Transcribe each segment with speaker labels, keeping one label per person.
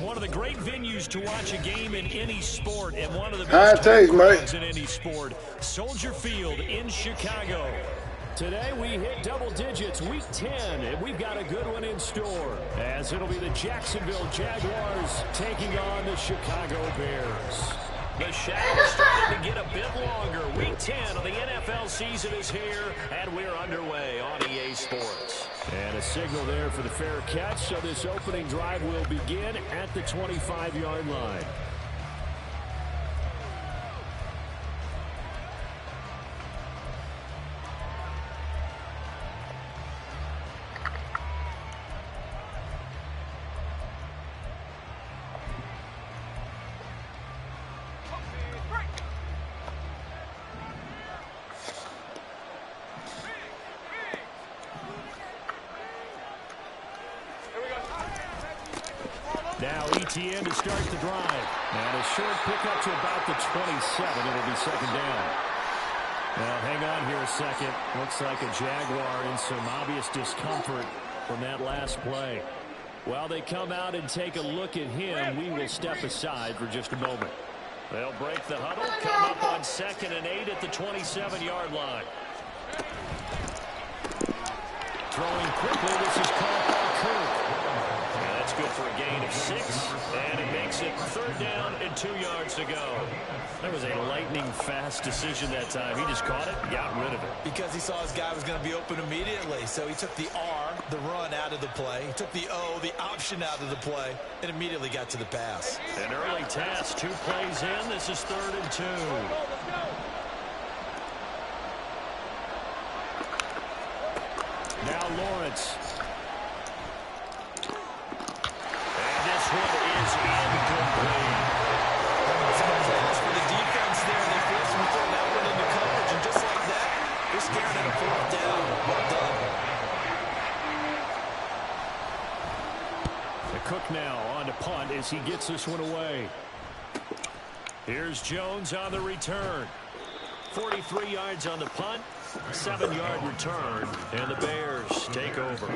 Speaker 1: One of the great venues to watch a game in any sport, and one of the best home crowds in any sport. Soldier Field in Chicago. Today we hit double digits, week 10, and we've got a good one in store, as it'll be the Jacksonville Jaguars taking on the Chicago Bears. The shadow's starting to get a bit longer. Week 10 of the NFL season is here, and we're underway on EA Sports. And a signal there for the fair catch, so this opening drive will begin at the 25-yard line. Now ETN to start the drive. And a short pickup to about the 27. It'll be second down. Now hang on here a second. Looks like a Jaguar in some obvious discomfort from that last play. While they come out and take a look at him, we will step aside for just a moment. They'll break the huddle, come up on 2nd and 8 at the 27-yard line. Throwing quickly, this is caught by Cook. That's good for a gain of 6, and it makes it 3rd down and 2 yards to go. That was a lightning-fast decision that time. He just caught it, got rid of it.
Speaker 2: Because he saw his guy was going to be open immediately, so he took the R, the run, out of the play. He took the O, the option, out of the play, and immediately got to the pass.
Speaker 1: An early test, 2 plays in. This is 3rd and 2. Now Lawrence. This one is incomplete.
Speaker 2: As for the defense there, they forced him to throw that one into coverage, and just like that, they're scared at a 4th down. Well done.
Speaker 1: The Cook now on to punt as he gets this one away. Here's Jones on the return. 43 yards on the punt, 7-yard return, and the Bears take over.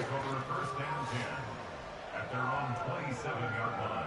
Speaker 3: At their own 27-yard line.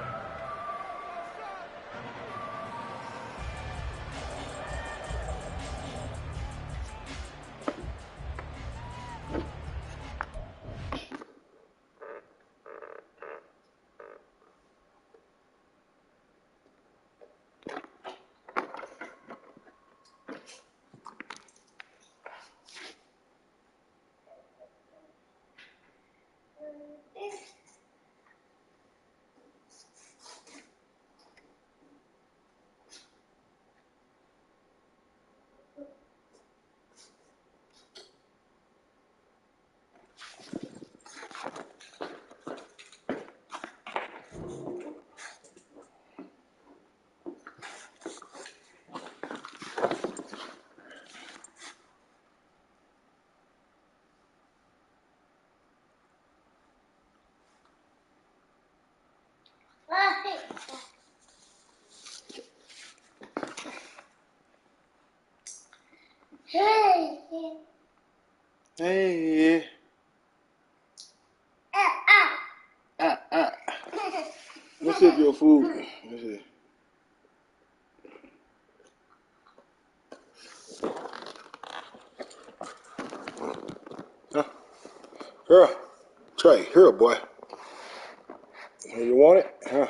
Speaker 4: Hey. Let's sip your food. Let's see. Huh? Here. Trey, here, boy. You want it? Huh?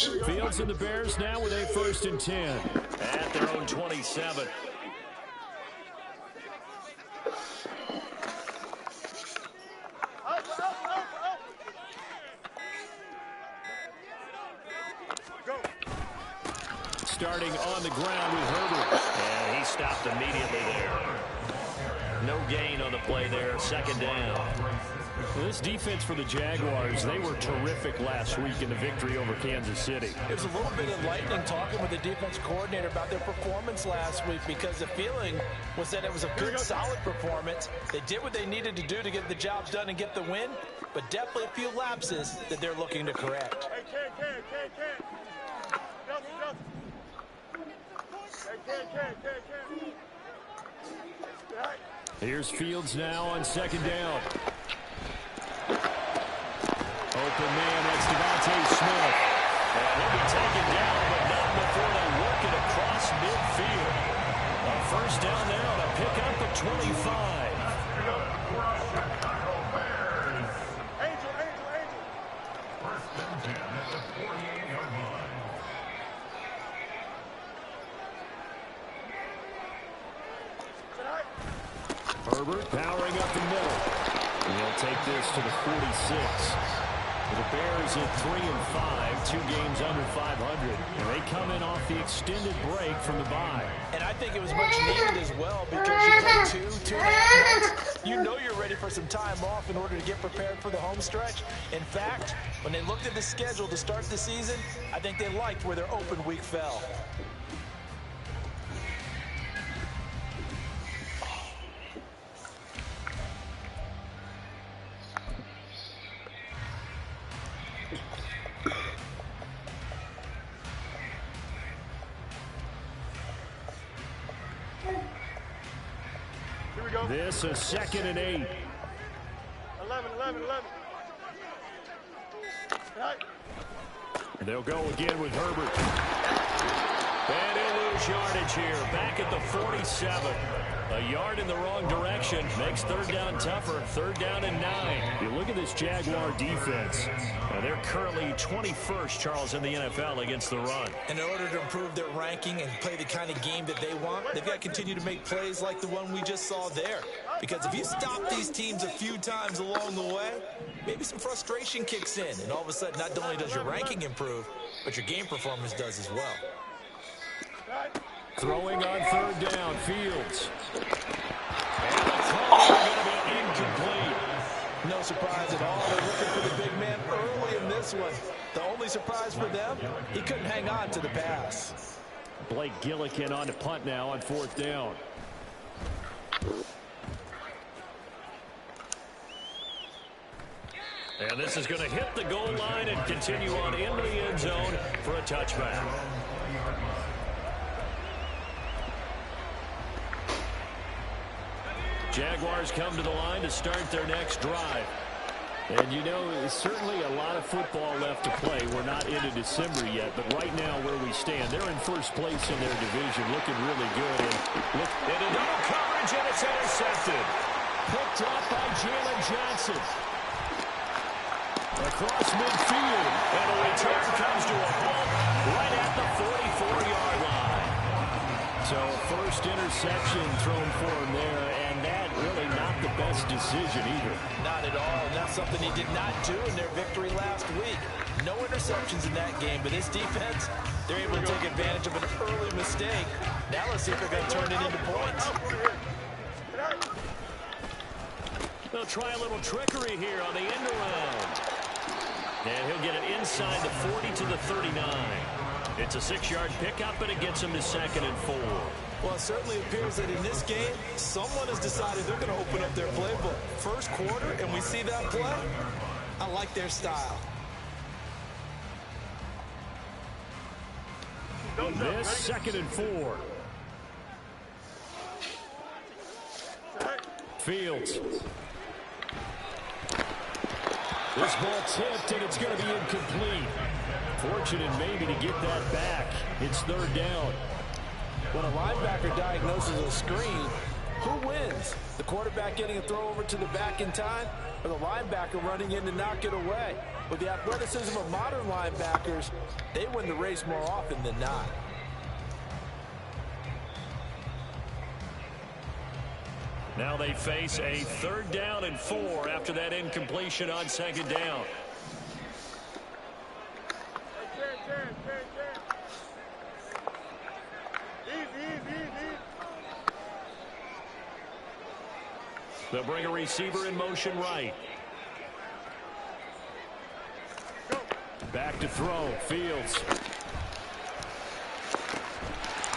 Speaker 4: Bears.
Speaker 1: Fields and the Bears now with a 1st and 10 at their own 27. Starting on the ground with Herbert. And he stopped immediately there. No gain on the play there. 2nd down. Well, this defense for the Jaguars, they were terrific last week in the victory over Kansas City.
Speaker 2: It was a little bit enlightening talking with the defense coordinator about their performance last week, because the feeling was that it was a good, solid performance. They did what they needed to do to get the job done and get the win, but definitely a few lapses that they're looking to correct.
Speaker 1: Here's Fields now on 2nd down. Open man, that's Devontae Smith. And he'll be taken down, but not before they work it across midfield. A 1st down now to pick up at 25. Herbert powering up the middle. And he'll take this to the 46. The Bears at 3-5, 2 games under 500. And they come in off the extended break from the bye.
Speaker 2: And I think it was much needed as well, because you play 2.5 months. You know you're ready for some time off in order to get prepared for the home stretch. In fact, when they looked at the schedule to start the season, I think they liked where their open week fell.
Speaker 1: This a 2nd and 8.
Speaker 5: 11.
Speaker 1: They'll go again with Herbert. And he'll lose yardage here. Back at the 47. A yard in the wrong direction. Makes 3rd down tougher. 3rd down and 9. You look at this Jaguar defense. They're currently 21st, Charles, in the NFL against the run.
Speaker 2: And in order to improve their ranking and play the kind of game that they want, they've got to continue to make plays like the one we just saw there. Because if you stop these teams a few times along the way, maybe some frustration kicks in. And all of a sudden, not only does your ranking improve, but your game performance does as well.
Speaker 1: Throwing on 3rd down, Fields. And the throw is going to be incomplete.
Speaker 2: No surprise at all. They're looking for the big man early in this one. The only surprise for them, he couldn't hang on to the pass.
Speaker 1: Blake Gillikin on to punt now on 4th down. And this is going to hit the goal line and continue on into the end zone for a touchback. Jaguars come to the line to start their next drive. And you know, there's certainly a lot of football left to play. We're not into December yet, but right now where we stand, they're in 1st place in their division, looking really good. And look into double coverage, and it's intercepted. Picked off by Jalen Johnson. Across midfield, and a return comes to a halt right at the 44-yard line. So 1st interception thrown for him there, and that really not the best decision either.
Speaker 2: Not at all, and that's something he did not do in their victory last week. No interceptions in that game, but this defense, they're able to take advantage of an early mistake. Now let's see if they're going to turn it into points.
Speaker 1: They'll try a little trickery here on the end around. And he'll get it inside the 40 to the 39. It's a 6-yard pickup, and it gets him to 2nd and 4.
Speaker 2: Well, it certainly appears that in this game, someone has decided they're going to open up their playbook. 1st quarter, and we see that play. I like their style.
Speaker 1: This 2nd and 4. Fields. This ball tipped, and it's going to be incomplete. Fortunate maybe to get that back. It's 3rd down.
Speaker 2: When a linebacker diagnoses a screen, who wins? The quarterback getting a throw over to the back in time, or the linebacker running in to knock it away. With the athleticism of modern linebackers, they win the race more often than not.
Speaker 1: Now they face a 3rd down and 4 after that incompletion on 2nd down. They'll bring a receiver in motion right. Back to throw. Fields.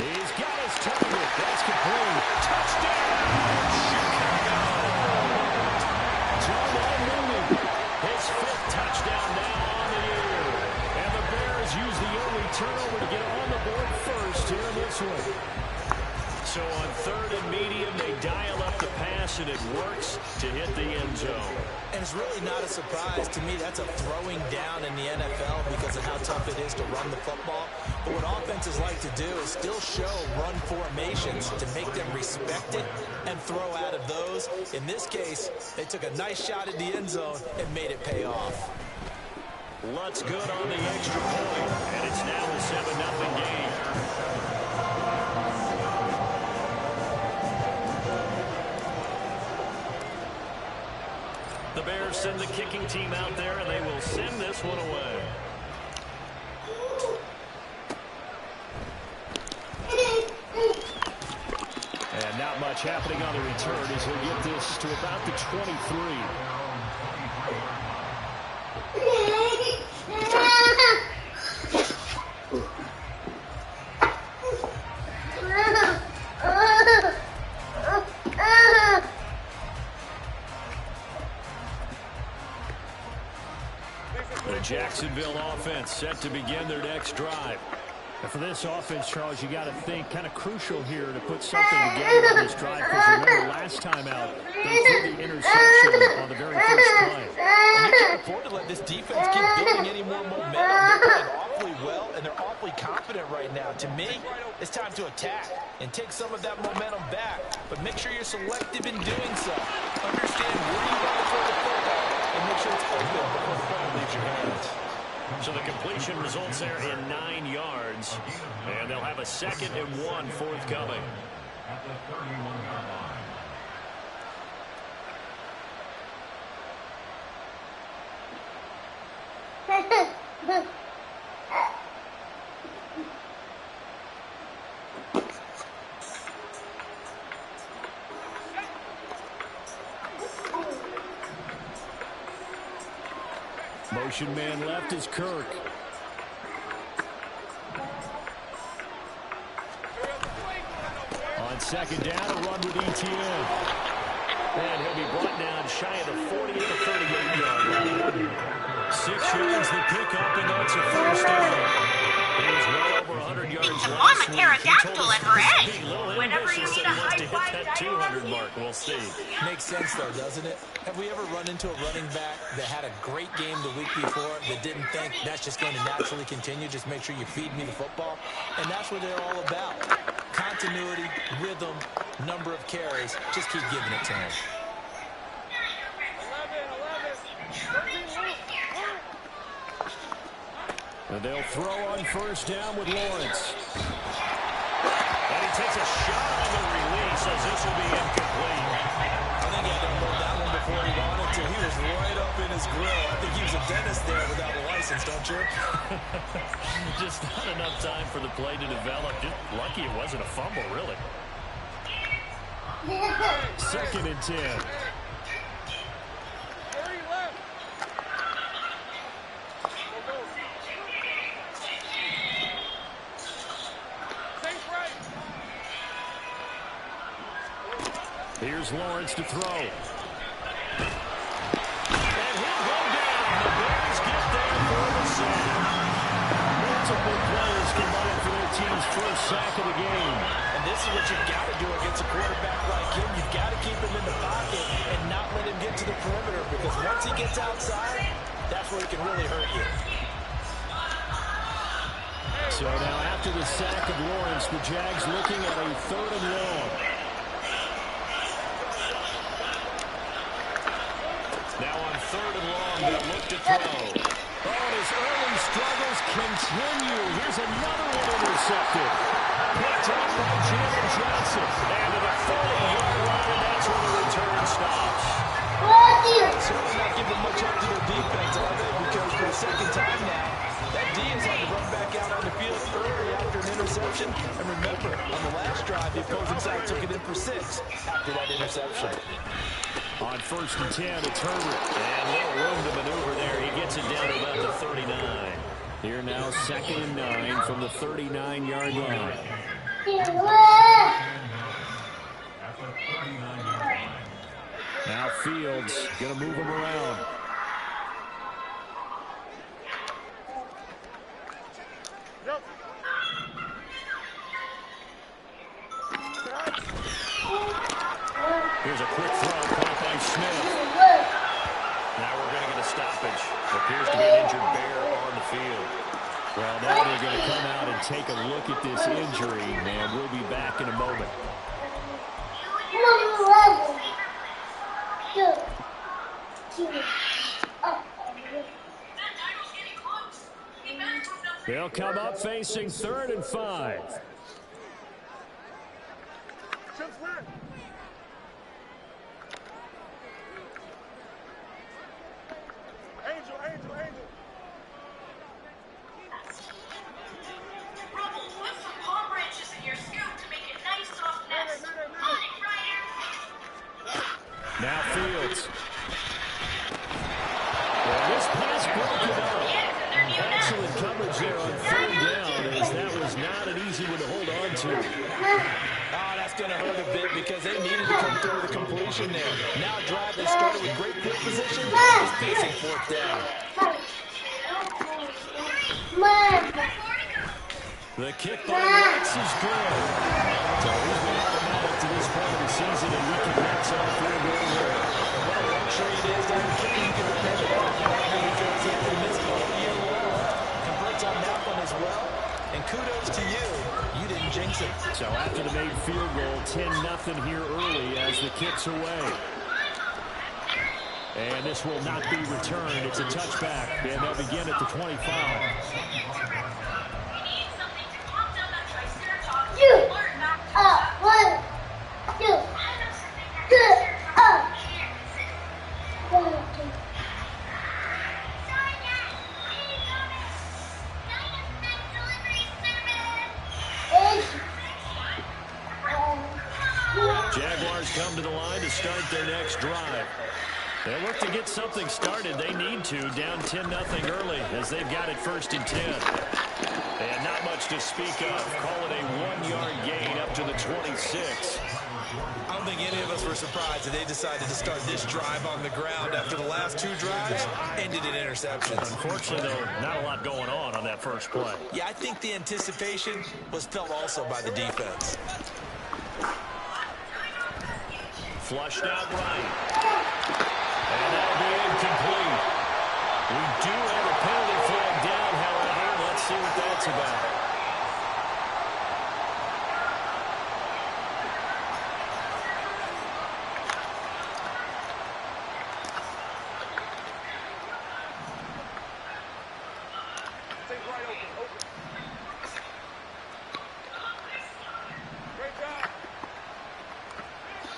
Speaker 1: He's got his target. That's complete. Touchdown, Chicago. Jamal Newman, his 5th touchdown now on the year. And the Bears use the only turnover to get on the board first here in this one. So on 3rd and medium, they dial up the pass, and it works to hit the end zone.
Speaker 2: And it's really not a surprise to me. That's a throwing down in the NFL because of how tough it is to run the football. But what offenses like to do is still show run formations to make them respect it and throw out of those. In this case, they took a nice shot at the end zone and made it pay off.
Speaker 1: Lutz good on the extra point, and it's now a 7-0 game. The Bears send the kicking team out there, and they will send this one away. And not much happening on the return as he'll get this to about the 23. The Jacksonville offense set to begin their next drive.
Speaker 6: And for this offense, Charles, you got to think kind of crucial here to put something together on this drive, because remember last time out, they threw the interception on the very first play.
Speaker 2: And you can't afford to let this defense keep building any more momentum. They're playing awfully well, and they're awfully confident right now. To me, it's time to attack and take some of that momentum back. But make sure you're selective in doing so. Understand where you want to throw the football, and make sure it's open before the ball leaves your hands.
Speaker 1: So the completion results there in 9 yards, and they'll have a 2nd and 1 forthcoming.
Speaker 3: At the 31-yard line.
Speaker 1: Motion man left is Kirk. On 2nd down, a run with ETN. And he'll be brought down shy of the 40 to 38-yard line. 6 yards the pickup, and that's a 1st down. He was well over 100 yards last week.
Speaker 7: Pterodactyl at her edge.
Speaker 1: Whenever you need a high-five that 200 mark, we'll see.
Speaker 2: Makes sense, though, doesn't it? Have we ever run into a running back that had a great game the week before that didn't think that's just going to naturally continue? Just make sure you feed me the football. And that's what they're all about. Continuity, rhythm, number of carries. Just keep giving it to him.
Speaker 5: 11.
Speaker 1: And they'll throw on 1st down with Lawrence. And he takes a shot on the release as this will be incomplete.
Speaker 2: I think he had to pull that one before he wanted to. He was right up in his grill. I think he was a dentist there without a license, don't you?
Speaker 1: Just not enough time for the play to develop. Just lucky it wasn't a fumble, really. 2nd and 10. Here's Lawrence to throw. And he'll go down. The Bears get there for the sack. Multiple players combined for their team's 1st sack of the game.
Speaker 2: And this is what you've got to do against a quarterback like him. You've got to keep him in the pocket and not let him get to the perimeter, because once he gets outside, that's where he can really hurt you.
Speaker 1: So now after the sack of Lawrence, the Jags looking at a 3rd and long. Now 3rd and long. They'll look to throw. Oh, and his early struggles continue. Here's another one intercepted. Picked up by Jalen Johnson. And to the 40-yard line, and that's where the return stops.
Speaker 2: Certainly not giving much up to their defense, are they? Because for the second time now, that D has had to run back out on the field early after an interception. And remember, on the last drive, the opposing side took it in for 6 after that interception.
Speaker 1: On 1st and 10, it's Herbert. And a little room to maneuver there. He gets it down to about the 39. Here now, 2nd and 9 from the 39-yard line. Now Fields going to move him around. Here's a quick throw caught by Smith. Now we're going to get a stoppage. Appears to be an injured Bear on the field. Well, now they're going to come out and take a look at this injury, and we'll be back in a moment. They'll come up facing 3rd and 5. Now Fields. Well, this pass broken up. Excellent coverage there on 3rd down, as that was not an easy one to hold on to.
Speaker 2: Oh, that's going to hurt a bit because they needed to come through with a completion there. Now a drive that started with great field position is facing 4th down.
Speaker 1: The kick by Rex is good. So he's been automatic to this point of the season, and we can get some field goal here.
Speaker 2: What a luxury it is to have a kicker you can depend upon. Because he hasn't missed a whole year long. Converts on that one as well. And kudos to you. You didn't jinx it.
Speaker 1: So after the made field goal, 10-0 here early as the kick's away. And this will not be returned. It's a touchback, and they'll begin at the 25. Jaguars come to the line to start their next drive. They look to get something started. They need to, down 10-0 early, as they've got it 1st and 10. And not much to speak of. Call it a 1-yard gain up to the 26.
Speaker 2: I don't think any of us were surprised that they decided to start this drive on the ground after the last 2 drives ended in interceptions.
Speaker 1: Unfortunately, though, not a lot going on that first play.
Speaker 2: Yeah, I think the anticipation was felt also by the defense.
Speaker 1: Flushed out right. And that'll be incomplete. We do have a penalty flag down, however. Let's see what that's about.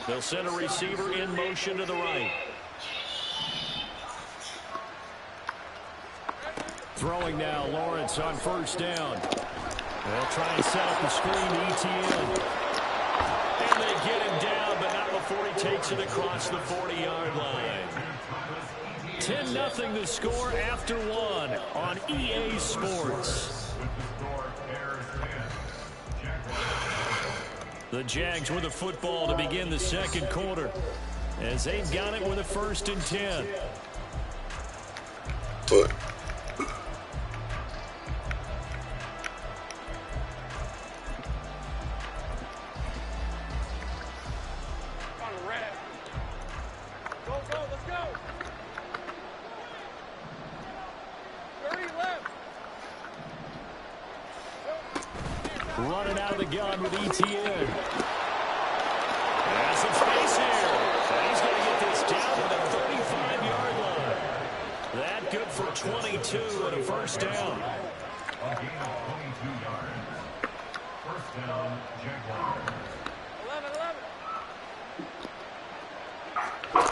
Speaker 1: They'll send a receiver in motion to the right. Throwing now, Lawrence on 1st down. They'll try and set up the screen to ETN. And they get him down, but not before he takes it across the 40-yard line. 10-0 the score after 1 on EA Sports. The Jags with the football to begin the 2nd quarter, as they've got it with a 1st and 10.
Speaker 4: But
Speaker 5: Go, let's go. 30 left.
Speaker 1: Running out of the gun with ETN. Has some space here. He's going to get this down to the 35-yard line. up good for 22 and a first down.
Speaker 3: A gain of 22 yards. First down, Jaguars.
Speaker 5: 11.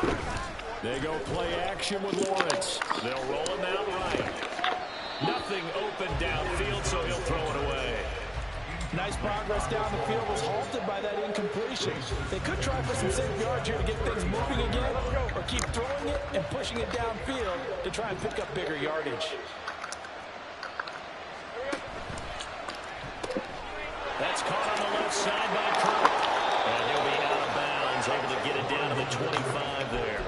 Speaker 1: They go play action with Lawrence. They'll roll him out right. Nothing open downfield, so he'll throw it away.
Speaker 2: Nice progress down the field was halted by that incompletion. They could try for some safe yards here to get things moving again, or keep throwing it and pushing it downfield to try and pick up bigger yardage.
Speaker 1: That's caught on the left side by Cook. And he'll be out of bounds, able to get it down to the 25 there.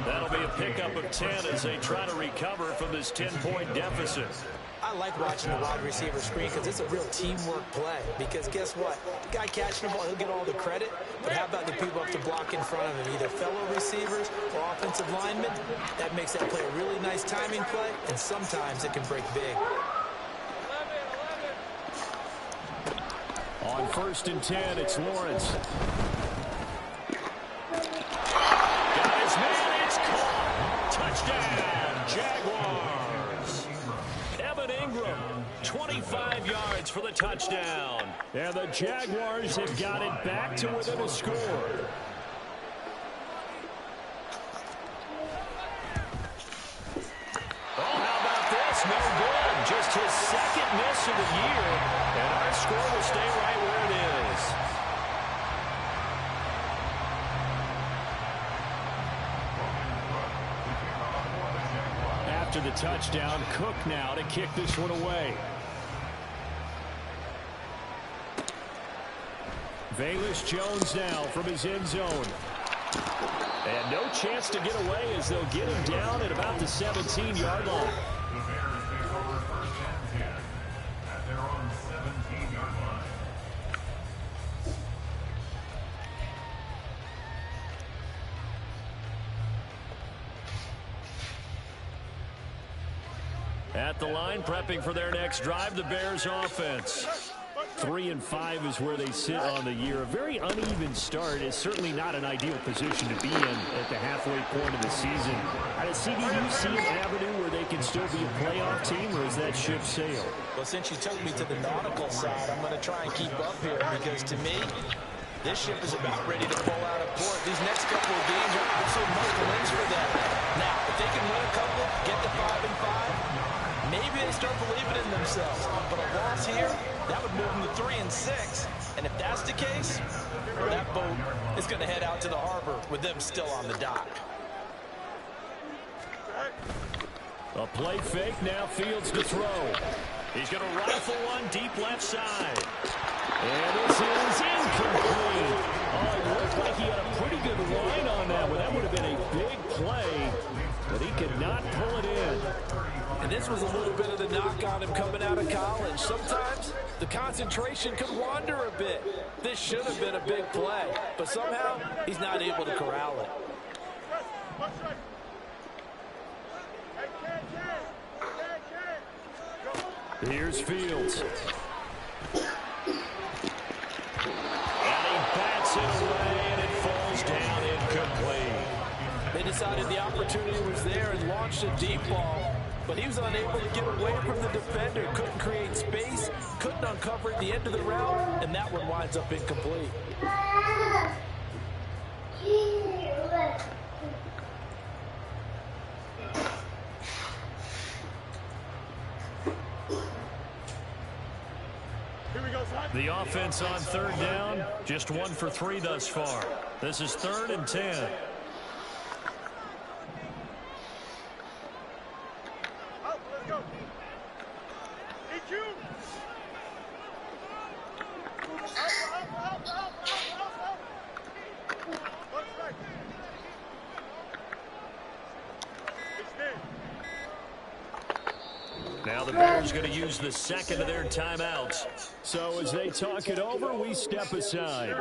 Speaker 1: That'll be a pickup of 10 as they try to recover from this 10-point deficit.
Speaker 2: I like watching the wide receiver screen because it's a real teamwork play. Because guess what? The guy catching the ball, he'll get all the credit. But how about the people up to block in front of him, either fellow receivers or offensive linemen? That makes that play a really nice timing play, and sometimes it can break big.
Speaker 1: On 1st and 10, it's Lawrence. Got his man, it's caught. Touchdown, Jaguars. Evan Ingram, 25 yards for the touchdown. And the Jaguars have got it back to within a score. Oh, how about this? No good. Just his second miss of the year. And our score will stay right where it is. After the touchdown, Cook now to kick this one away. Velus Jones now from his end zone. And no chance to get away as they'll get him down at about the 17-yard line.
Speaker 3: The Bears take over 1st and 10 at their own 17-yard line.
Speaker 1: At the line, prepping for their next drive, the Bears offense. 3-5 is where they sit on the year. A very uneven start is certainly not an ideal position to be in at the halfway point of the season. Out of CD, do you see an avenue where they can still be a playoff team, or is that ship sailed?
Speaker 2: Well, since you took me to the nautical side, I'm going to try and keep up here because, to me, this ship is about ready to pull out of port. These next couple of games are absolute must-wins for them. Now, if they can win a couple, get to 5-5, maybe they start believing in themselves. But a loss here, that would move them to 3-6. And if that's the case, that boat is going to head out to the harbor with them still on the dock.
Speaker 1: A play fake, now Fields to throw. He's going to rifle one deep left side. And this is incomplete. Oh, it looked like he had a pretty good line on that one. That would have been a big play, but he could not pull it in.
Speaker 2: And this was a little bit of the knock on him coming out of college. Sometimes the concentration could wander a bit. This should have been a big play, but somehow he's not able to corral it.
Speaker 1: Here's Fields. And he bats it away, and it falls down incomplete.
Speaker 2: They decided the opportunity was there and launched a deep ball, but he was unable to get away from the defender, couldn't create space, couldn't uncover at the end of the route, and that one winds up incomplete.
Speaker 1: The offense on 3rd down, just 1 for 3 thus far. This is 3rd and 10.
Speaker 5: Let's go. EQ.
Speaker 1: Now the Bears going to use the second of their timeouts. So as they talk it over, we step aside.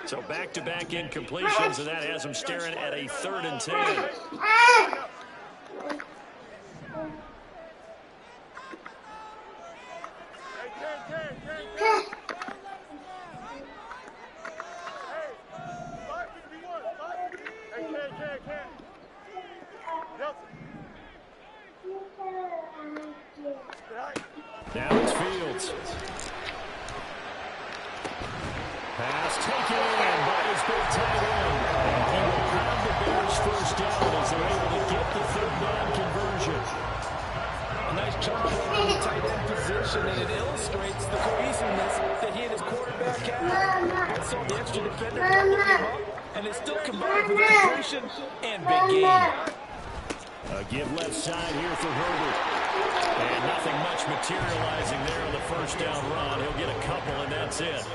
Speaker 1: So back-to-back incompletions, and that has them staring at a 3rd and 10. Now it's Fields. Pass taken in by his big tight end. And he will have the Bears first down as they're able to get the third down conversion.
Speaker 2: A nice jump in the tight end position, and it illustrates the cohesiveness that he and his quarterback have. Both saw the extra defender double him up, and it still combined for the completion and big gain.
Speaker 1: A give left side here for Herbert. And nothing much materializing there on the first down run. He'll get a couple, and that's it.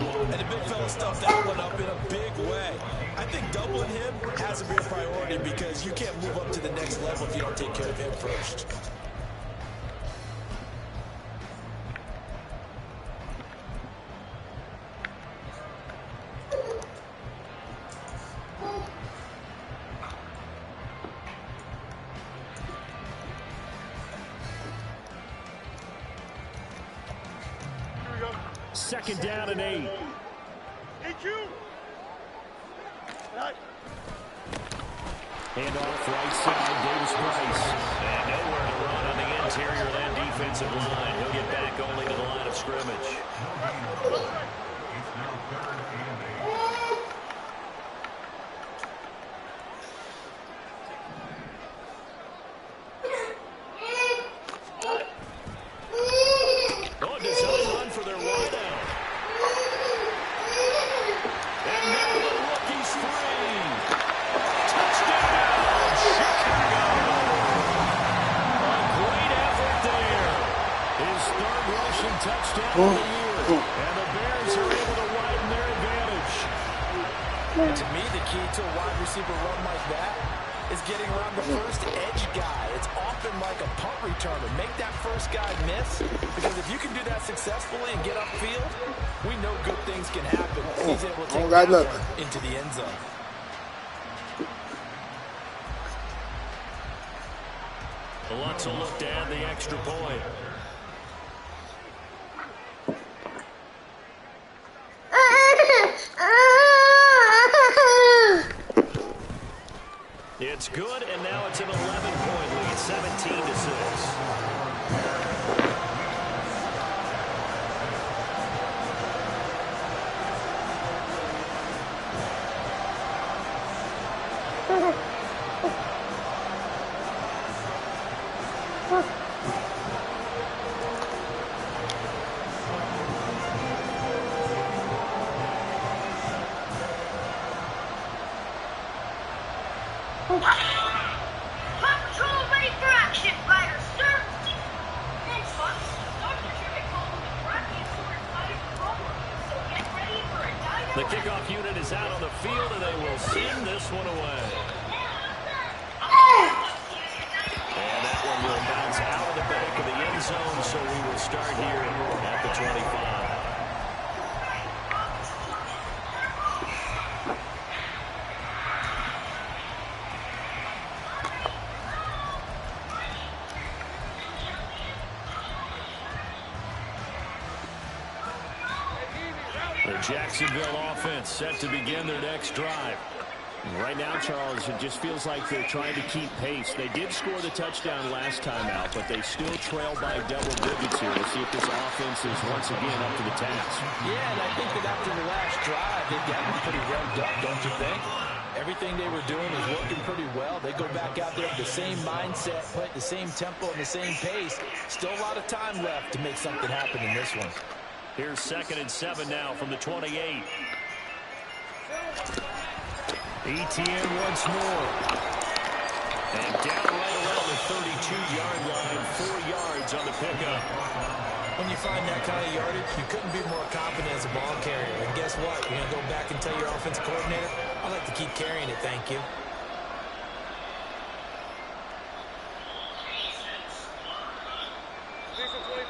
Speaker 2: And the big fella stuffed that one up in a big way. I think doubling him has to be a priority because you can't move up to the next level if you don't take care of him first.
Speaker 1: Second down and 8. Hand off right side, Davis Price. And nowhere to run on the interior of that defensive line. He'll get back only to the line of scrimmage.
Speaker 3: It's now 3rd and 8.
Speaker 1: Oh, design run for their wideout. And now the rookie's free. Touchdown, Chicago. A great effort there. His 3rd rushing touchdown of the year. And the Bears are able to widen their advantage.
Speaker 2: And to me, the key to a wide receiver run like that is getting around the first edge guy. It's often like a punt returner. Make that first guy miss, because if you can do that successfully and get upfield, we know good things can happen. He's able to take that one into the end zone.
Speaker 1: The Lutz will look to add the extra point. It's good, and now it's an 11-point lead, 17-6. The kickoff unit is out on the field, and they will send this one away. And that one will bounce out of the back of the end zone, so we will start here at the 25. The Jacksonville offense set to begin their next drive. Right now, Charles, it just feels like they're trying to keep pace. They did score the touchdown last time out, but they still trail by double digits here. We'll see if this offense is once again up to the task.
Speaker 2: Yeah, and I think that after the last drive, they've gotten pretty revved up, don't you think? Everything they were doing was working pretty well. They go back out there with the same mindset, play at the same tempo and the same pace. Still a lot of time left to make something happen in this one.
Speaker 1: Here's 2nd and 7 now from the 28. ETN once more. And down right around the 32-yard line, 4 yards on the pickup.
Speaker 2: When you find that kind of yardage, you couldn't be more confident as a ball carrier. And guess what? You're going to go back and tell your offensive coordinator, I'd like to keep carrying it, thank you.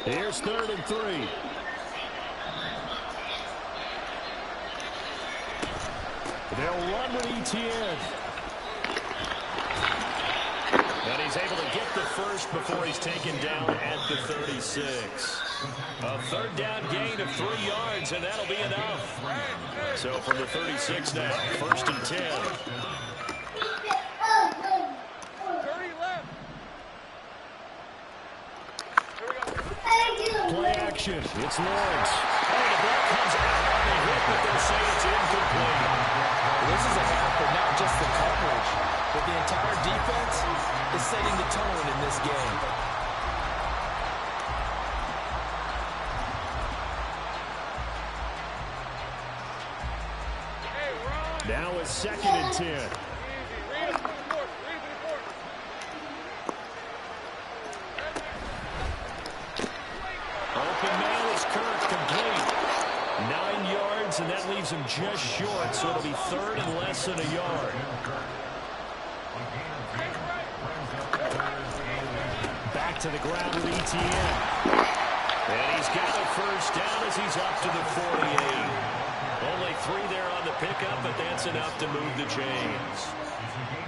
Speaker 1: Here's 3rd and 3. They'll run with ETN. And he's able to get the first before he's taken down at the 36. A 3rd down gain of 3 yards, and that'll be enough. So from the 36 now, 1st and 10.
Speaker 5: 30 left. Here we go.
Speaker 6: action. It's Lawrence. Oh, the ball comes out on the hit, but they'll say it's incomplete.
Speaker 2: This is a half for not just the coverage, but the entire defense is setting the tone in this game.
Speaker 6: Now it's 2nd and 10. Open man is Kirk, complete. 9 yards, and that leaves him just short, so it'll be 3rd and less than a yard. Back to the ground with ETN. And he's got a first down as he's up to the 48. Only 3 there on the pickup, but that's enough to move the chains.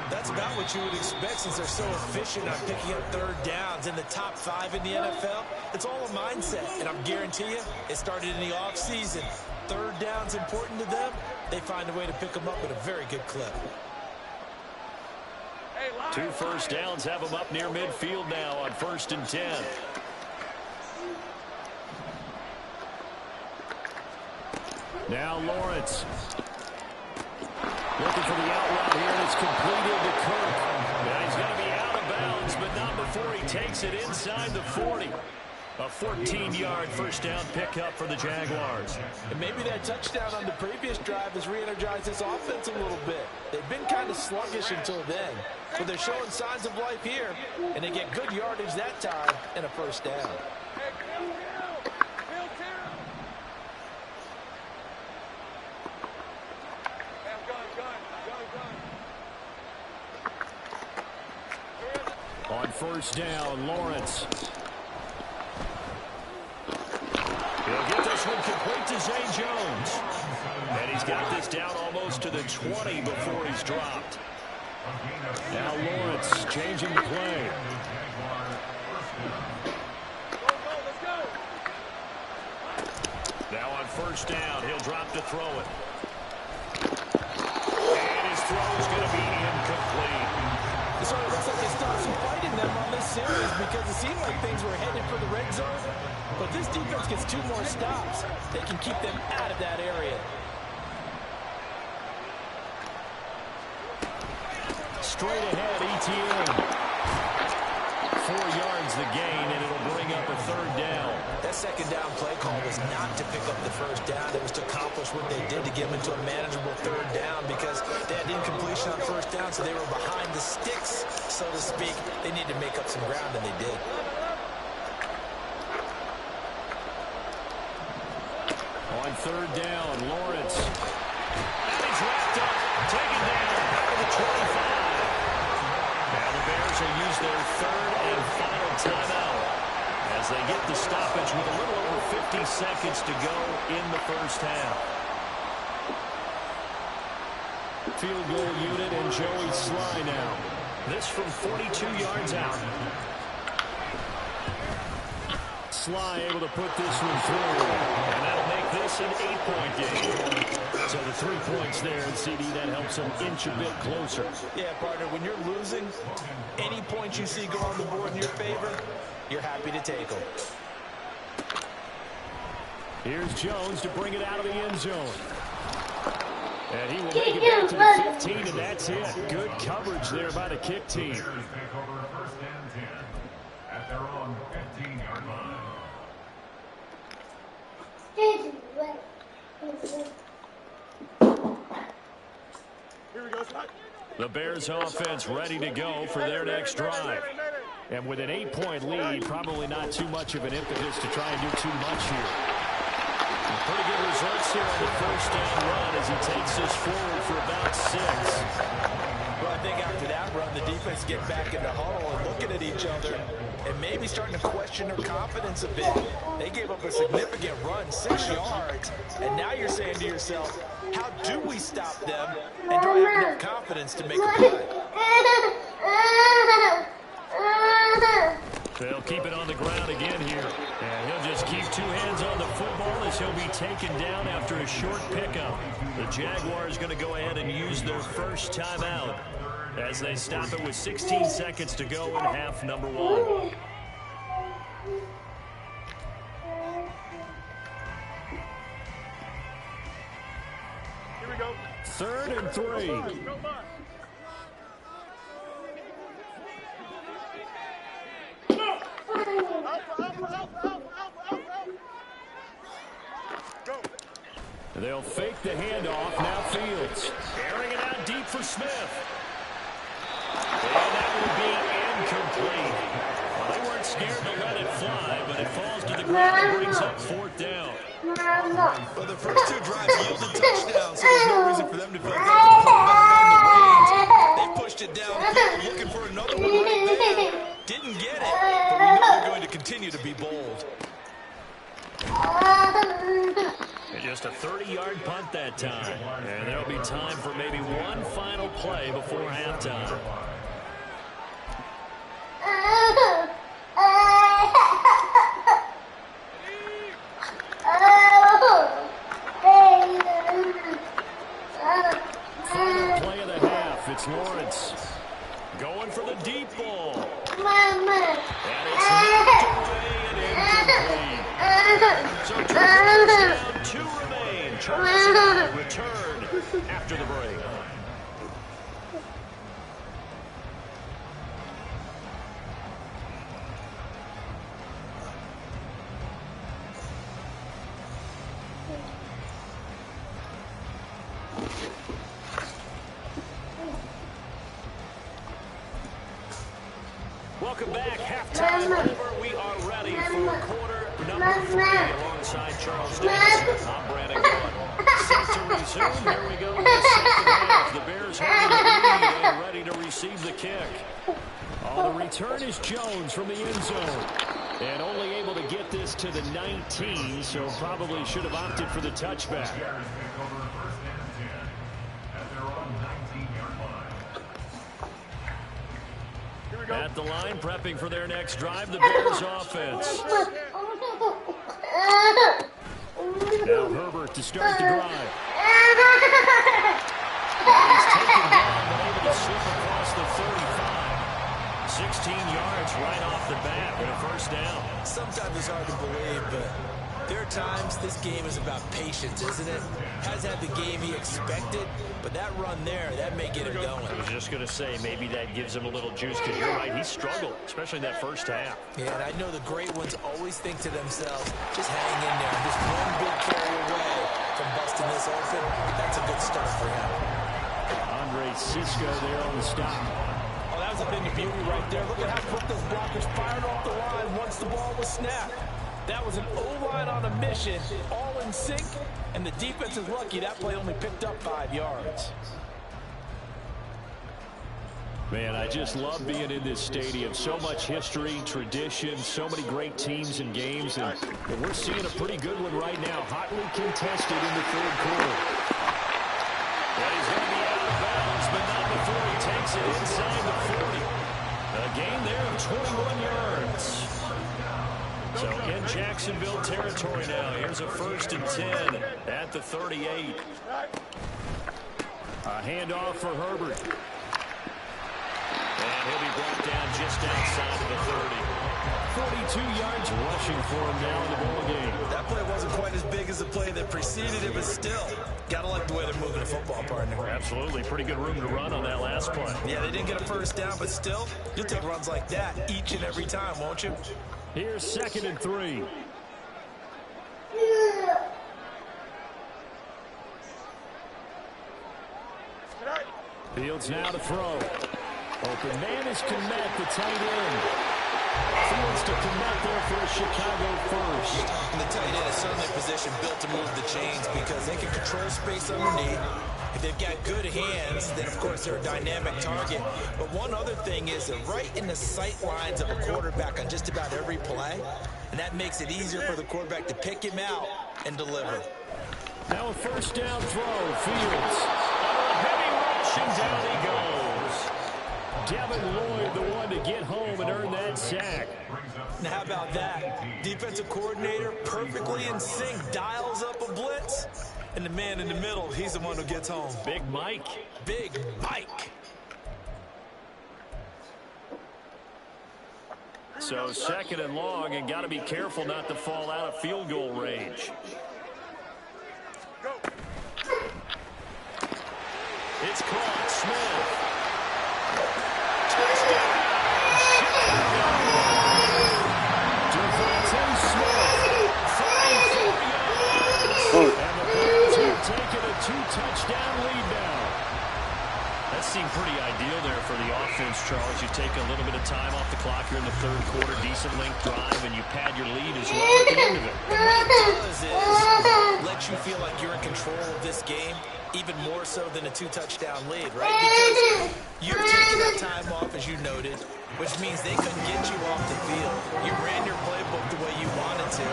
Speaker 2: That's about what you would expect since they're so efficient on picking up 3rd downs in the top 5 in the NFL. It's all a mindset, and I'm guarantee you it started in the offseason. 3rd down's important to them. They find a way to pick them up at a very good clip.
Speaker 6: 2 first downs have them up near midfield now on 1st and 10. Now Lawrence. Looking for the out route here, and it's completed to Kirk. And he's going to be out of bounds, but not before he takes it inside the 40. A 14-yard first down pickup for the Jaguars.
Speaker 2: And maybe that touchdown on the previous drive has re-energized this offense a little bit. They've been kind of sluggish until then, but they're showing signs of life here, and they get good yardage that time and a first down.
Speaker 6: On 1st down, Lawrence. He'll get this one complete to Zay Jones. And he's got this down almost to the 20 before he's dropped. Now Lawrence changing the play. Now on 1st down, he'll drop to throw it. And his throw is going to be incomplete.
Speaker 2: So it looks like they started some fight in them on this series because it seemed like things were headed for the red zone. But this defense gets 2 more stops. They can keep them out of that area.
Speaker 6: Straight ahead, ETN. 4 yards the gain, and it'll bring up a 3rd down.
Speaker 2: That 2nd down play call was not to pick up the first down. It was to accomplish what they did to get them into a manageable 3rd down because they had incompletion on 1st down, so they were behind the sticks, so to speak. They needed to make up some ground, and they did.
Speaker 6: On 3rd down, Lawrence. And he's wrapped up, taken down out of the 25. Now the Bears will use their 3rd and final timeout as they get the stoppage with a little over 50 seconds to go in the first half. Field goal unit and Joey Sly now. This from 42 yards out. Sly able to put this one through, and that'll make this an 8-point game. So the 3 points there, and CD, that helps them inch a bit closer.
Speaker 2: Yeah, partner, when you're losing, any points you see go on the board in your favor, you're happy to take them.
Speaker 6: Here's Jones to bring it out of the end zone. And he will make it back to the 15, and that's it. Good coverage there by the kick team.
Speaker 3: Bears take over 1st and 10 at their own 15-yard line.
Speaker 5: Here we go, Scott.
Speaker 6: The Bears offense ready to go for their next drive. And with an 8-point lead, probably not too much of an impetus to try and do too much here. Pretty good results here on the 1st down run as he takes this forward for about 6.
Speaker 2: Well, I think after that run, the defense get back in the huddle and looking at each other and maybe starting to question their confidence a bit. They gave up a significant run, 6 yards, and now you're saying to yourself, how do we stop them and do I have enough confidence to make a play?
Speaker 6: They'll keep it on the ground again here. And he'll just keep 2 hands on the football as he'll be taken down after a short pickup. The Jaguars going to go ahead and use their first timeout as they stop it with 16 seconds to go in half number 1.
Speaker 1: 3rd and 3. They'll fake the handoff. Now Fields. Airing it out deep for Smith. And that will be incomplete. Well, they weren't scared to let it fly, but it falls to the ground and brings up 4th down.
Speaker 2: Well, the first 2 drives yielded touchdowns, so there's no reason for them to feel good to pull back on the reins. They pushed it downfield, looking for another one right there. Didn't get it, but we know they're going to continue to be bold.
Speaker 1: And just a 30-yard punt that time. And there'll be time for maybe one final play before halftime. Final play of the half. It's Lawrence going for the deep ball. And it's knocked away and incomplete. So 2 goes down, 2 remain. Charles return after the break. Welcome back. Halftime over. We are ready for quarter number 3 alongside Charles Davis. I'm Brandon Gordon. Set to resume. Here we go in the second half. The Bears holding the lead and ready to receive the kick. On the return is Jones from the end zone. And only able to get this to the 19, so probably should have opted for the touchback. At the line, prepping for their next drive, the Bears offense. Now Herbert to start the drive. He's taken down, but able to slip across the 35. 16 yards right off the bat with a 1st down.
Speaker 2: Sometimes it's hard to believe, but there are times this game is about patience, isn't it? Has had the game he expected, but that run there, that may get him going.
Speaker 1: I was just going to say, maybe that gives him a little juice, because you're right, he struggled, especially in that 1st half.
Speaker 2: Yeah, and I know the great ones always think to themselves, just hang in there. Just one big carry away from busting this open. That's a good start for him.
Speaker 1: Andre Cisco there on the stop.
Speaker 2: Oh, that was a bit of beauty right there. Look at how quick those blockers fired off the line once the ball was snapped. That was an O-line on a mission, all in sync, and the defense is lucky that play only picked up 5 yards.
Speaker 1: Man, I just love being in this stadium. So much history, tradition, so many great teams and games, and we're seeing a pretty good one right now, hotly contested in the 3rd quarter. Well, he's going to be out of bounds, but not before he takes it inside the 40. A gain there of 21 yards. So in Jacksonville territory now. Here's a 1st and 10 at the 38. A handoff for Herbert. And he'll be brought down just outside of the 30. 42 yards rushing for him now in the ball game.
Speaker 2: That play wasn't quite as big as the play that preceded it, but still, gotta like the way they're moving the football, partner.
Speaker 1: Absolutely. Pretty good room to run on that last play.
Speaker 2: Yeah, they didn't get a 1st down, but still, you'll take runs like that each and every time, won't you?
Speaker 1: Here's 2nd and 3. Fields now to throw. Open man is Kmet, the tight end. Fields to Kmet there for a Chicago 1st.
Speaker 2: And the tight end is certainly a position built to move the chains because they can control space underneath. If they've got good hands, then of course they're a dynamic target. But one other thing is they're right in the sight lines of a quarterback on just about every play. And that makes it easier for the quarterback to pick him out and deliver.
Speaker 1: Now a 1st down throw. Fields. A heavy rush and down he goes. Devin Lloyd, the one to get home and earn that sack.
Speaker 2: Now how about that? Defensive coordinator perfectly in sync, dials up a blitz. And the man in the middle, he's the one who gets home.
Speaker 1: Big Mike.
Speaker 2: Big Mike.
Speaker 1: So 2nd and long, and got to be careful not to fall out of field goal range. It's caught. Smith. Touchdown, Chicago. Devontae Smith, 34 yards. And the Bears have taken a 2-touchdown lead now. That seemed pretty ideal there for the offense, Charles. You take a little bit of time off the clock here in the third quarter, decent length drive, and you pad your lead as well at the end of it.
Speaker 2: And what it does is let you feel like you're in control of this game, even more so than a 2-touchdown lead, right? Because you're taking that time off, as you noted, which means they couldn't get you off the field. You ran your playbook the way you wanted to,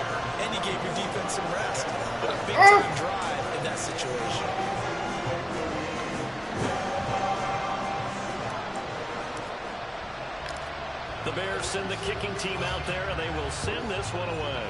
Speaker 2: and you gave your defense some rest. A big-time drive in that situation.
Speaker 1: The Bears send the kicking team out there, and they will send this one away.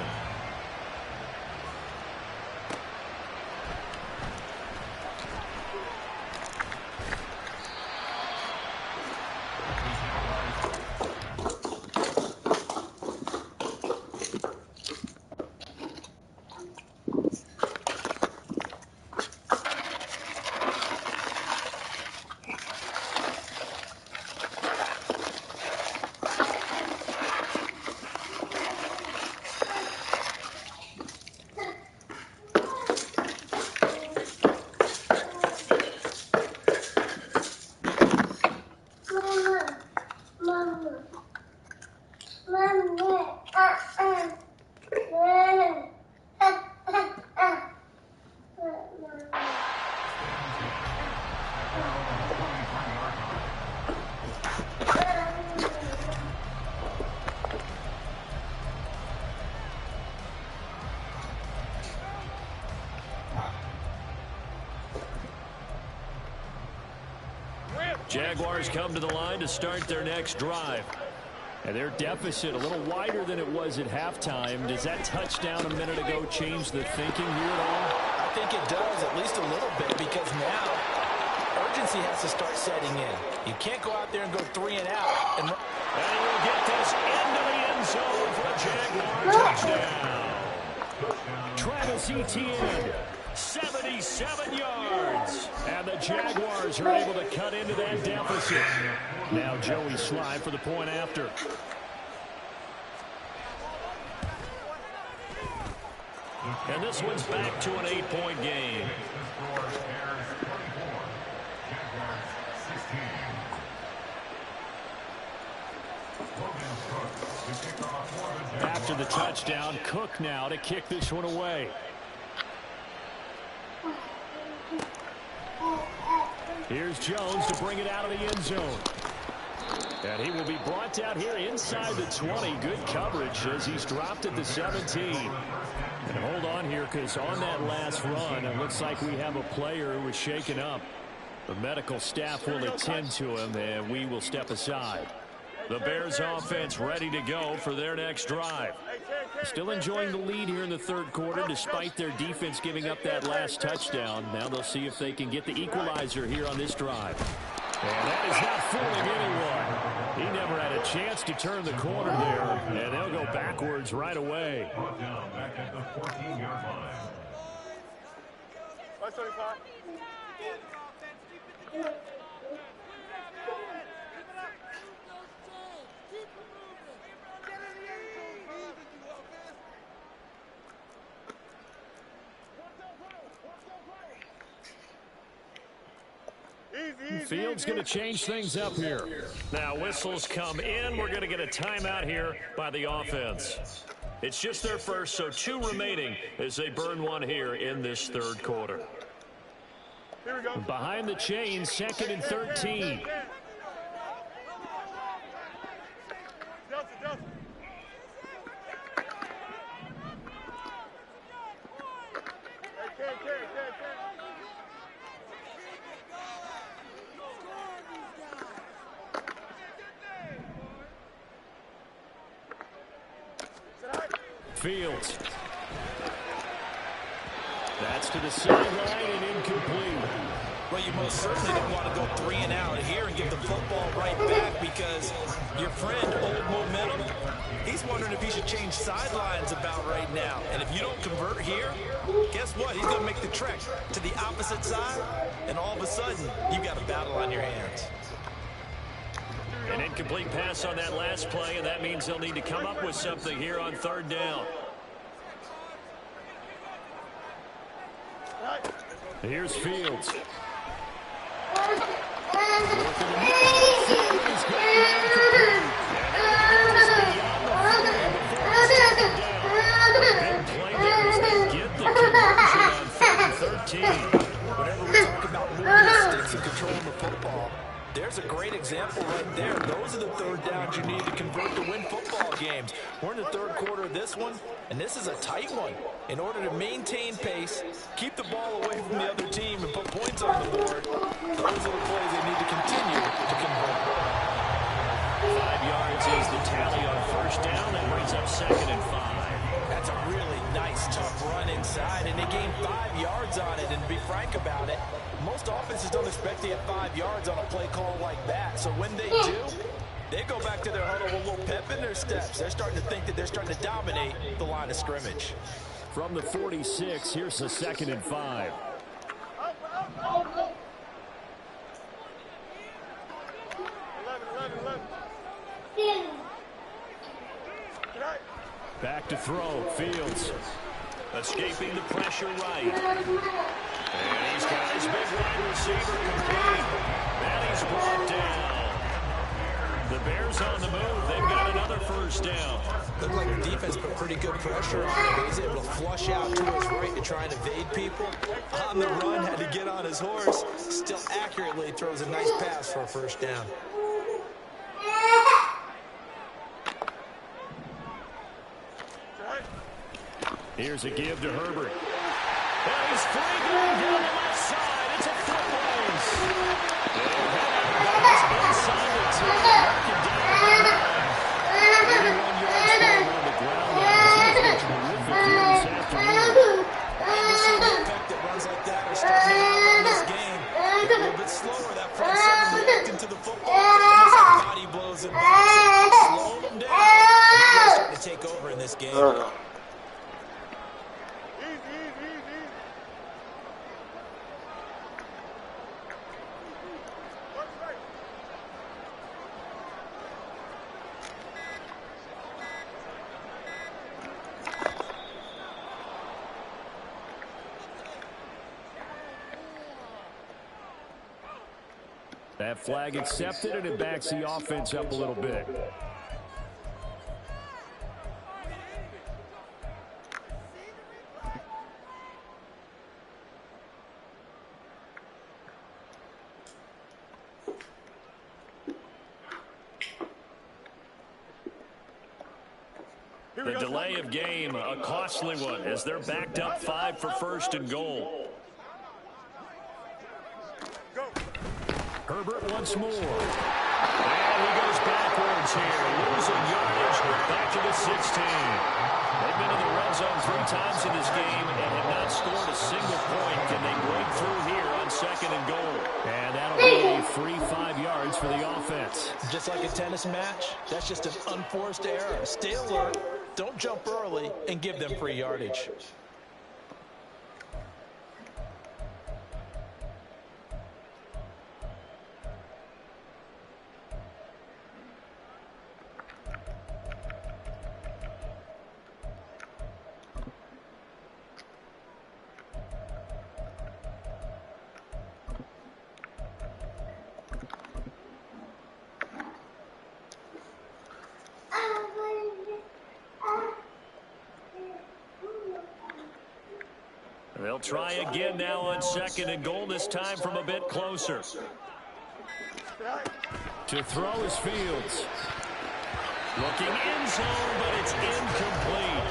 Speaker 1: Jaguars come to the line to start their next drive. And their deficit a little wider than it was at halftime. Does that touchdown a minute ago change the thinking here at all?
Speaker 2: I think it does, at least a little bit, because now urgency has to start setting in. You can't go out there and go 3 and out. And
Speaker 1: he will get this into the end zone for a Jaguar touchdown. Travis Etienne, 77 yards. And the Jaguars are able to cut into that deficit. Now Joey Slye for the point after. And this one's back to an 8-point game. After the touchdown, Cook now to kick this one away. Here's Jones to bring it out of the end zone. And he will be brought down here inside the 20. Good coverage as he's dropped at the 17. And hold on here, because on that last run, it looks like we have a player who was shaken up. The medical staff will attend to him, and we will step aside. The Bears offense ready to go for their next drive. Still enjoying the lead here in the third quarter despite their defense giving up that last touchdown. Now they'll see if they can get the equalizer here on this drive. And that is not fooling anyone. He never had a chance to turn the corner there, and they'll go backwards right away.
Speaker 3: Back at the 14-yard line.
Speaker 1: Field's going to change things up here. Now whistles come in. We're going to get a timeout here by the offense. It's just their first, so 2 remaining as they burn one here in this third quarter. Behind the chains, 2nd and 13. Fields. That's to the sideline and incomplete.
Speaker 2: Well, you most certainly don't want to go 3 and out here and give the football right back, because your friend, Old Momentum, he's He's wondering if he should change sidelines about right now. And if you don't convert here, guess what? He's going to make the trek to the opposite side, and all of a sudden, you got a battle on your hands.
Speaker 1: An incomplete pass on that last play, and that means they'll need to come up with something here on third down. Here's Fields.
Speaker 2: Whenever we talk about moving the sticks and controlling the football, there's a great example right there. Those are the third downs you need to convert to win football games. We're in the third quarter of this one, and this is a tight one. In order to maintain pace, keep the ball away from the other team, and put points on the board, those are the plays they need to continue to convert.
Speaker 1: 5 yards is the tally on first down. That brings up 2nd and 5.
Speaker 2: That's a really nice, tough run inside, and they gained 5 yards on it. And to be frank about it, most offenses don't expect to get 5 yards on a play call like that. So when they do, they go back to their huddle with a little pep in their steps. They're starting to think that they're starting to dominate the line of scrimmage.
Speaker 1: From the 46, here's the 2nd and 5. Back to throw, Fields. Escaping the pressure right. And he's got his big wide receiver complete. And he's brought down. The Bears on the move. They've got another first down.
Speaker 2: Looked like the defense put pretty good pressure on him, but he's able to flush out to his right to try and evade people. On the run, had to get on his horse. Still accurately throws a nice pass for a first down.
Speaker 1: Here's a give to Herbert. And he's free going down the left side. It's a foot race. Inside the 10. Marking down the 81 yards on the ground. He's been terrific here this afternoon.
Speaker 2: And you see the effect that runs like that are starting to have in this game. They're a little bit slower. That front seven reacting to the football. Almost like body blows and boxing. Slow them down. And they're really starting to take over in this game.
Speaker 1: That flag accepted, and it backs the offense up a little bit. The delay of game, a costly one, as they're backed up 5 for 1st and goal. Herbert once more. And he goes backwards here, losing yardage back to the 16. They've been in the red zone 3 times in this game and have not scored a single point. Can they break through here on 2nd and goal? And that'll be a free 5 yards for the offense.
Speaker 2: Just like a tennis match, that's just an unforced error. Stay alert, don't jump early, and give them free yardage.
Speaker 1: They'll try again now on 2nd and goal, this time from a bit closer. To throw is Fields. Looking in zone, but it's incomplete.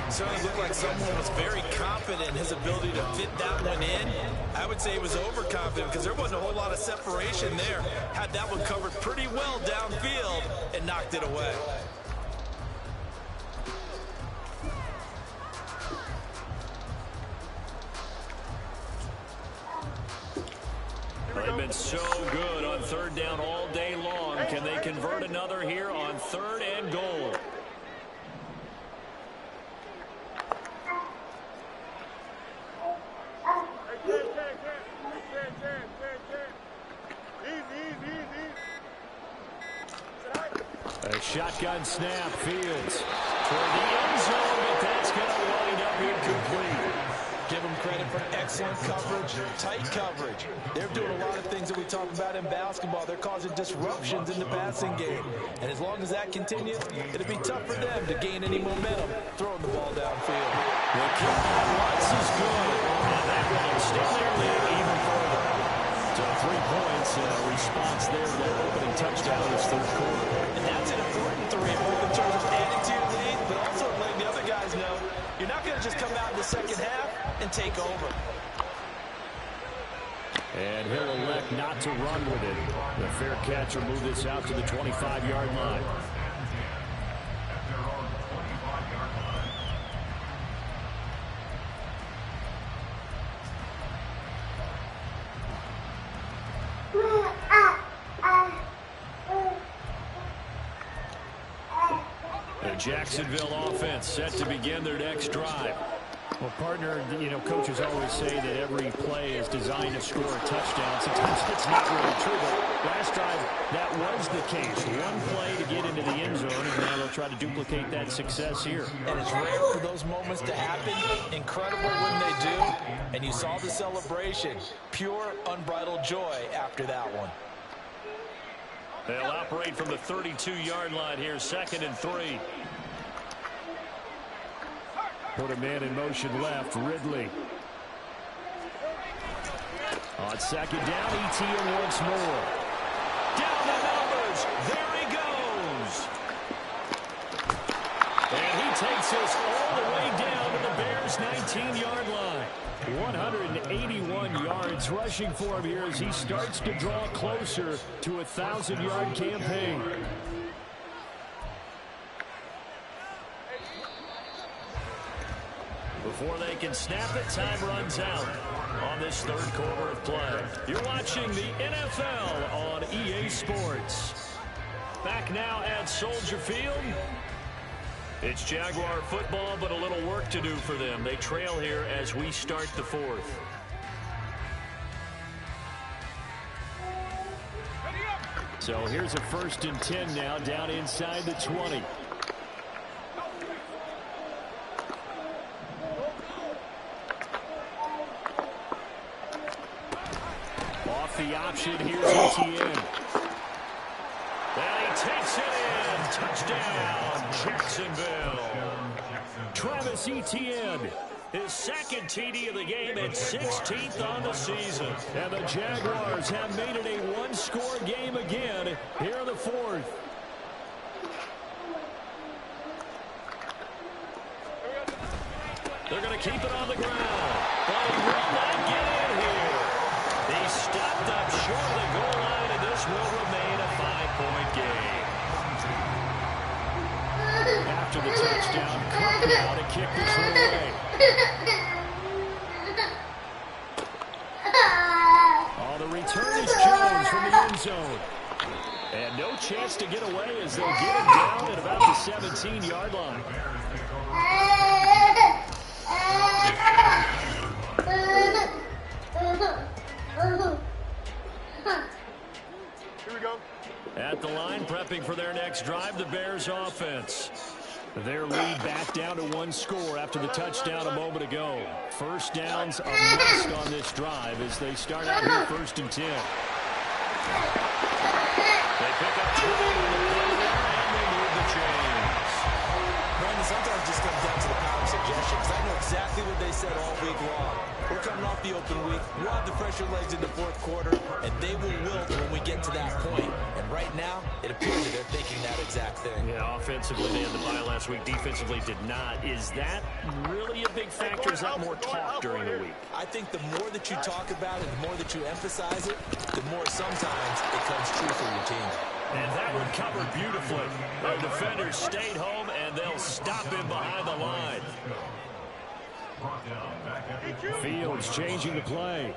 Speaker 2: Certainly looked like someone was very confident in his ability to fit that one in. I would say he was overconfident because there wasn't a whole lot of separation there. Had that one covered pretty well downfield and knocked it away.
Speaker 1: They've been so good on 3rd down all day long. Can they convert another here on 3rd and goal? shotgun snap. Fields toward the end zone, but that's going to wind up incomplete.
Speaker 2: Give them credit for excellent coverage, tight coverage. They're doing a lot of things that we talk about in basketball. They're causing disruptions in the passing game. And as long as that continues, it'll be tough for them to gain any momentum throwing the ball downfield.
Speaker 1: The kick by Watts is good. And that will extend their lead even further. So 3 points response there to their opening touchdown this third quarter.
Speaker 2: And that's an important 3, both in terms of adding to your lead, but also letting the other guys know you're not going to just come out in the second half and take over.
Speaker 1: And he'll elect not to run with it. The fair catch will move this out to the 25-yard line. The Jacksonville offense set to begin their next drive. Well, partner, coaches always say that every play is designed to score a touchdown. Sometimes it's not really true, but last drive, that was the case. One play to get into the end zone, and now they'll try to duplicate that success here.
Speaker 2: And it's rare for those moments to happen. Incredible when they do. And you saw the celebration. Pure, unbridled joy after that one.
Speaker 1: They'll operate from the 32-yard line here, 2nd and 3. Put a man in motion left, Ridley. On 2nd down, ETN once more. Down the numbers, there he goes. And he takes us all the way down to the Bears' 19-yard line. 181 yards rushing for him here as he starts to draw closer to a 1,000-yard campaign. Before they can snap it, time runs out on this third quarter of play. You're watching the NFL on EA Sports. Back now at Soldier Field. It's Jaguar football, but a little work to do for them. They trail here as we start the 4th. So here's a 1st and 10 now, down inside the 20. Off the option, here's ETN. And he takes it in. Touchdown, Jacksonville. Travis Etienne, his 2nd TD of the game and 16th on the season. And the Jaguars have made it a one-score game again here in the 4th. They're going to keep it on the ground. But he will not get in here. He stopped up short of the goal line, and this will remain a 5-point game. After the touchdown, Cook now to kick this one away. Oh, the return is Jones from the end zone. And no chance to get away as they'll get him down at about the 17-yard line.
Speaker 5: Here we go.
Speaker 1: At the line, prepping for their next drive, the Bears offense. Their lead back down to 1 score after the touchdown a moment ago. First downs a must on this drive as they start out here 1st and 10. They pick up 2 and they move the chains.
Speaker 2: Brandon, sometimes it just comes down to the power of suggestion, because I know exactly what they said all week long. We're coming off the open week. We'll have the fresher legs in the 4th quarter, and they will wilt when we get to that point. And right now, it appears that they're thinking that exact thing.
Speaker 1: Yeah, offensively, they had the bye last week. Defensively, did not. Is that really a big factor? Is that more talk during the week?
Speaker 2: I think the more that you talk about it, the more that you emphasize it, the more sometimes it comes true for your team.
Speaker 1: And that one covered beautifully. Our defenders stayed home, and they'll stop him behind the line. Fields changing the play. Fields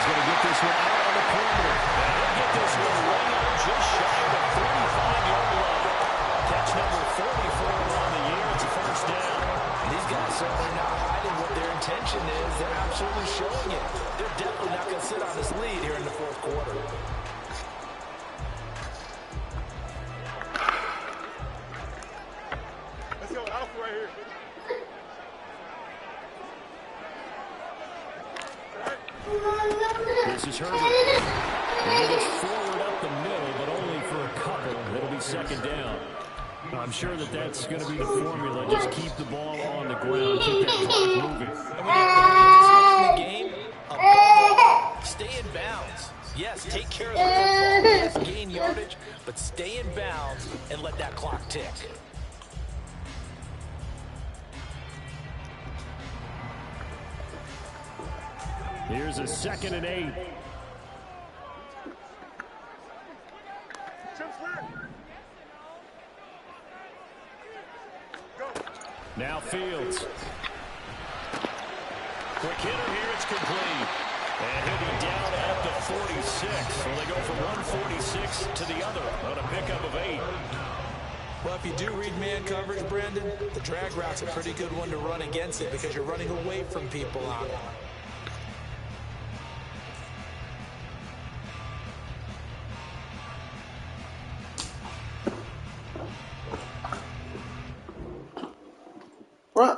Speaker 1: going to get this one out on the perimeter. And he'll get this one right out just shy of the 35-yard line. Catch number 44 on the year. It's a 1st down.
Speaker 2: These guys certainly not hiding what their intention is. They're absolutely showing it. They're this lead here in the fourth quarter.
Speaker 5: Let's go, Alpha right here.
Speaker 1: This is Herbert. He gets forward up the middle, but only for a couple. It'll be second down. I'm sure that's going to be the formula. Just keep the ball on the ground, keep that clock moving.
Speaker 2: And when you the game, above all, stay in bounds. Yes, take care of the football. Yes, gain yardage, but stay in bounds and let that clock tick.
Speaker 1: Here's a 2nd and 8. Now Fields. Quick hitter here, it's complete. And he'll be down at the 46. So they go from 146 to the other on a pickup of 8.
Speaker 2: Well, if you do read man coverage, Brandon, the drag route's a pretty good one to run against it because you're running away from people on it.
Speaker 4: Right.